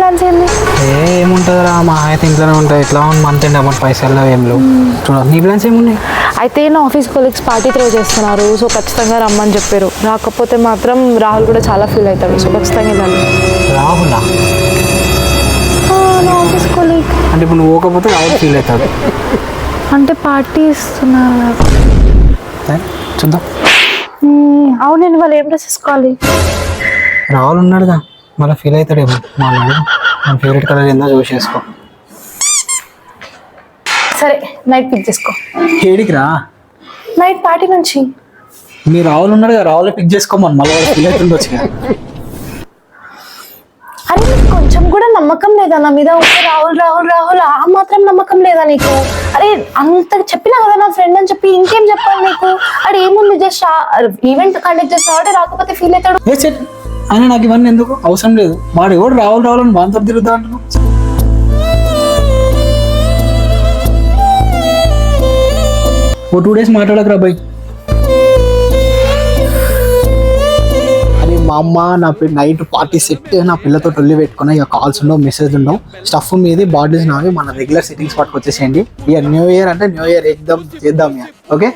Plans ఏంది? ఏముంటుందిరా మా అయితే ఇంట్లోనే ఉంటాయి. ఇట్లా మంత్ ఎండ్ అమౌంట్ పైసలు ఏం లేవు. చూడండి నీ ప్లాన్స్ ఏమున్నాయి? అయితే నా ఆఫీస్ కొలీగ్స్ పార్టీ త్రో చేస్తున్నారు, సో ఖచ్చితంగా రమ్మని చెప్పారు. రాకపోతే మాత్రం రాహుల్ కూడా చాలా ఫీల్ అవుతాడు, సో ఖచ్చితంగా వెళ్ళాలి. రాహులా? నా ఆఫీస్ కొలీగ్. అంటే ఇప్పుడు నువ్వు పోకపోతే రాహుల్ ఫీల్ అవుతాడు. అంటే పార్టీ ఇస్తున్నారు. చూద్దాం. అవును, నేను వాళ్ళు ఏం డ్రెస్ వేసుకోవాలి? రాహుల్ ఉన్నాడుగా, మళ్ళీ ఫీల్ అవుతాడేమో. మా ఫేవరెట్ కలర్ ఏందో చూసేసుకో. సరే నైట్ పిక్ చేసుకో. ఏడికి రా? నైట్ పార్టీ నుంచి. మీ రాహుల్ ఉన్నాడు కదా, రాహుల్ పిక్ చేసుకోమని మళ్ళీ ఫీల్ అవుతుండొచ్చు. అరే నీకు కొంచెం కూడా నమ్మకం లేదా నా మీద? ఓకే రాహుల్ రాహుల్ రాహుల్ ఆ మాత్రం నమ్మకం లేదా నీకు? అరే అంత చెప్పినా కదా నా ఫ్రెండ్ అని చెప్పి, ఇంకేం చెప్పాలి నీకు? అరే ఏముంది, జస్ట్ ఈవెంట్ కండక్ట్ చేస్తాడు, రాకపోతే ఫీల్ అవుతాడు. అని నాకు ఇవన్నీ ఎందుకు అవసరం లేదు. వాడు ఎవడు రాహుల్ రాహుల్ అని బాగా తిరుగుతా అంటున్నావు. ఓ 2 days మాట్లాడకరా బాయ్. అరే మా అమ్మ నా నైట్ పార్టీ సెట్, నా పిల్లతో టొల్లి పెట్టుకున్నా. ఇక కాల్స్ ఉండవు, మెసేజ్ ఉండవు, స్టఫ్ మీది, బాడీస్ నావి. మన రెగ్యులర్ సెట్టింగ్స్ పట్టుకొచ్చేసేయండి. ఇక న్యూ ఇయర్ అంటే న్యూ ఇయర్ ఎగ్దమ్ చేద్దాం. ఓకే.